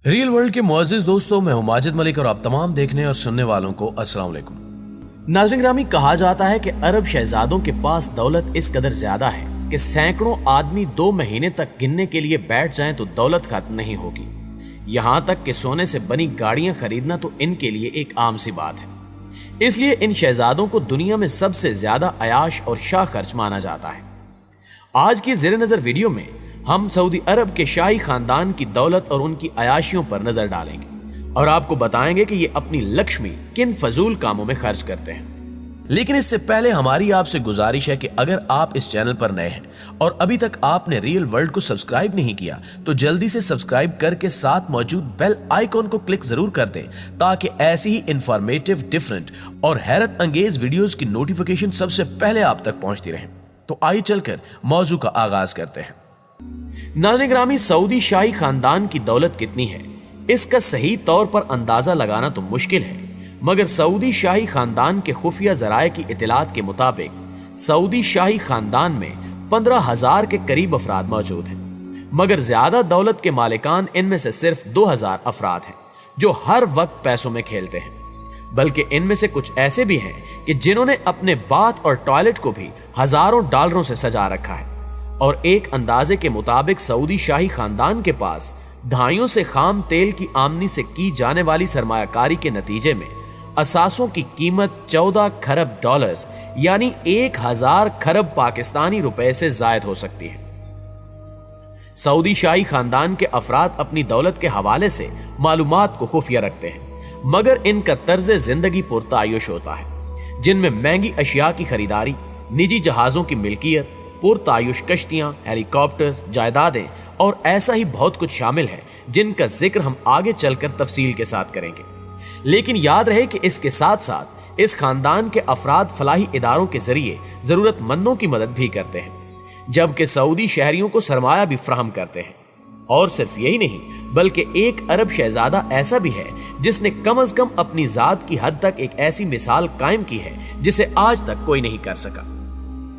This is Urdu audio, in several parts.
ریل ورلڈ کے معزز دوستوں، میں ہوں ماجد ملک اور آپ تمام دیکھنے اور سننے والوں کو السلام علیکم۔ ناظرین گرامی، کہا جاتا ہے کہ عرب شہزادوں کے پاس دولت اس قدر زیادہ ہے کہ سینکڑوں آدمی 2 مہینے تک گننے کے لیے بیٹھ جائیں تو دولت ختم نہیں ہوگی۔ یہاں تک کہ سونے سے بنی گاڑیاں خریدنا تو ان کے لیے ایک عام سی بات ہے۔ اس لیے ان شہزادوں کو دنیا میں سب سے زیادہ عیاش اور شاہ خرچ مانا جاتا ہے۔ آج کی زیر نظر ویڈیو میں ہم سعودی عرب کے شاہی خاندان کی دولت اور ان کی عیاشیوں پر نظر ڈالیں گے اور آپ کو بتائیں گے کہ یہ اپنی لکشمی کن فضول کاموں میں خرچ کرتے ہیں۔ لیکن اس سے پہلے ہماری آپ سے گزارش ہے کہ اگر آپ اس چینل پر نئے ہیں اور ابھی تک آپ نے ریل ورلڈ کو سبسکرائب نہیں کیا تو جلدی سے سبسکرائب کر کے ساتھ موجود بیل آئیکن کو کلک ضرور کر دیں تاکہ ایسی ہی انفارمیٹیو، ڈیفرنٹ اور حیرت انگیز ویڈیوز کی نوٹیفیکیشن سب سے پہلے آپ تک پہنچتی رہیں۔ تو آئیے چل کر موضوع کا آغاز کرتے ہیں۔ ناظرین گرامی، سعودی شاہی خاندان کی دولت کتنی ہے اس کا صحیح طور پر اندازہ لگانا تو مشکل ہے، مگر سعودی شاہی خاندان کے خفیہ ذرائع کی اطلاعات کے مطابق سعودی شاہی خاندان میں 15,000 کے قریب افراد موجود ہیں، مگر زیادہ دولت کے مالکان ان میں سے صرف 2,000 افراد ہیں جو ہر وقت پیسوں میں کھیلتے ہیں، بلکہ ان میں سے کچھ ایسے بھی ہیں کہ جنہوں نے اپنے باتھ اور ٹوائلٹ کو بھی ہزاروں ڈالروں سے سجا رکھا ہے۔ اور ایک اندازے کے مطابق سعودی شاہی خاندان کے پاس دھائیوں سے خام تیل کی آمدنی سے کی جانے والی سرمایہ کاری کے نتیجے میں اثاثوں کی قیمت 14 کھرب ڈالرز یعنی 1,000 کھرب پاکستانی روپے سے زائد ہو سکتی ہے۔ سعودی شاہی خاندان کے افراد اپنی دولت کے حوالے سے معلومات کو خفیہ رکھتے ہیں، مگر ان کا طرز زندگی پرتعیش ہوتا ہے، جن میں مہنگی اشیاء کی خریداری، نجی جہازوں کی ملکیت، پرتعیش کشتیاں، ہیلی کاپٹرز، جائیدادیں اور ایسا ہی بہت کچھ شامل ہے جن کا ذکر ہم آگے چل کر تفصیل کے ساتھ کریں گے۔ لیکن یاد رہے کہ اس کے ساتھ ساتھ اس خاندان کے افراد فلاحی اداروں کے ذریعے ضرورت مندوں کی مدد بھی کرتے ہیں، جبکہ سعودی شہریوں کو سرمایہ بھی فراہم کرتے ہیں۔ اور صرف یہی نہیں بلکہ ایک عرب شہزادہ ایسا بھی ہے جس نے کم از کم اپنی ذات کی حد تک ایک ایسی مثال قائم کی ہے جسے آج تک کوئی نہیں کر سکا۔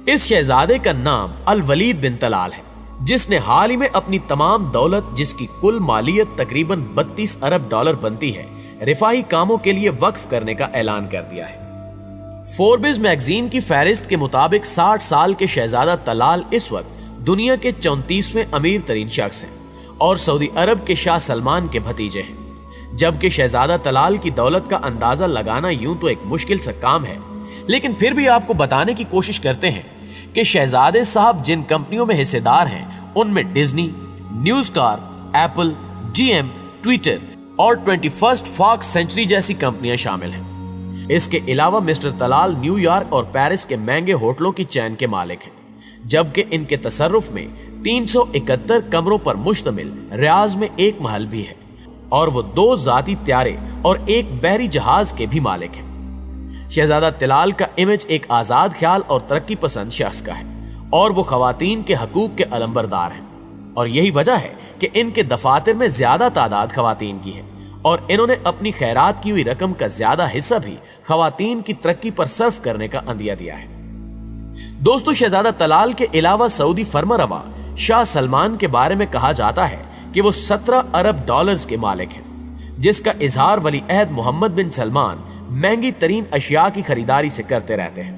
اس شہزادے کا نام الولید بن طلال ہے، جس نے حال ہی میں اپنی تمام دولت، جس کی کل مالیت تقریباً 32 ارب ڈالر بنتی ہے، رفاہی کاموں کے لیے وقف کرنے کا اعلان کر دیا ہے۔ فوربز میگزین کی فہرست کے مطابق 60 سال کے شہزادہ طلال اس وقت دنیا کے 34ویں امیر ترین شخص ہیں اور سعودی عرب کے شاہ سلمان کے بھتیجے ہیں، جبکہ شہزادہ طلال کی دولت کا اندازہ لگانا یوں تو ایک مشکل سا کام ہے، لیکن پھر بھی آپ کو بتانے کی کوشش کرتے ہیں کہ شہزادے صاحب جن کمپنیوں میں حصے دار ہیں ان میں ڈزنی، نیوز کار، ایپل، جی ایم، ٹویٹر اور 21 فاکس سینچری جیسی کمپنیاں شامل ہیں۔ اس کے علاوہ مسٹر طلال نیو یارک اور پیرس کے مہنگے ہوٹلوں کی چین کے مالک ہیں، جبکہ ان کے تصرف میں 371 کمروں پر مشتمل ریاض میں ایک محل بھی ہے اور وہ 2 ذاتی طیارے اور ایک بحری جہاز کے بھی مالک ہیں۔ شہزادہ طلال کا امیج ایک آزاد خیال اور ترقی پسند شخص کا ہے اور وہ خواتین کے حقوق کے علمبردار ہیں، اور یہی وجہ ہے کہ ان کے دفاتر میں زیادہ تعداد خواتین کی ہے اور انہوں نے اپنی خیرات کی ہوئی رقم کا زیادہ حصہ بھی خواتین کی ترقی پر صرف کرنے کا عندیہ دیا ہے۔ دوستو، شہزادہ طلال کے علاوہ سعودی فرمانروا شاہ سلمان کے بارے میں کہا جاتا ہے کہ وہ 17 ارب ڈالرز کے مالک ہیں، جس کا اظہار ولی عہد محمد بن سلمان مہنگی ترین اشیاء کی خریداری سے کرتے رہتے ہیں۔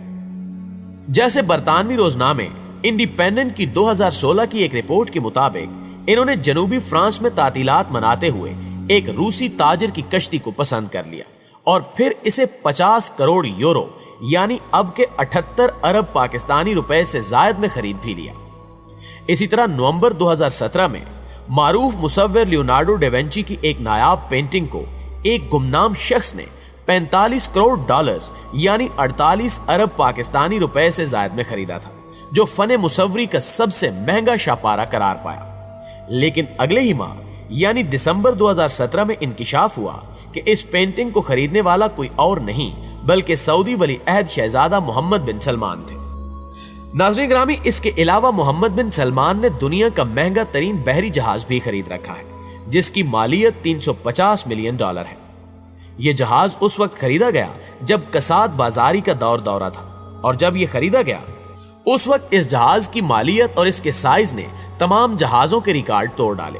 جیسے برطانوی روزنامے انڈیپینڈنٹ کی 2016 کی ایک رپورٹ کے مطابق انہوں نے جنوبی فرانس میں تعطیلات مناتے ہوئے ایک روسی تاجر کی کشتی کو پسند کر لیا اور پھر اسے 50 کروڑ یورو یعنی اب کے 78 ارب پاکستانی روپے سے زائد میں خرید بھی لیا۔ اسی طرح نومبر 2017 میں معروف مصور لیونارڈو ڈیونچی کی ایک نایاب پینٹنگ کو ایک گمنام شخص نے 45 کروڑ ڈالرز یعنی 48 ارب پاکستانی روپے سے زائد میں خریدا تھا، جو فن مصوری کا سب سے مہنگا شاپارہ قرار پایا۔ لیکن اگلے ہی ماہ یعنی دسمبر 2017 میں انکشاف ہوا کہ اس پینٹنگ کو خریدنے والا کوئی اور نہیں بلکہ سعودی ولی عہد شہزادہ محمد بن سلمان تھے۔ ناظرین گرامی، اس کے علاوہ محمد بن سلمان نے دنیا کا مہنگا ترین بحری جہاز بھی خرید رکھا ہے، جس کی مالیت 350 ملین ڈالر ہے۔ یہ جہاز اس وقت خریدا گیا جب کساد بازاری کا دورہ تھا، اور جب یہ خریدا گیا اس وقت اس جہاز کی مالیت اور اس کے سائز نے تمام جہازوں کے ریکارڈ توڑ ڈالے۔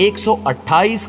128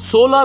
16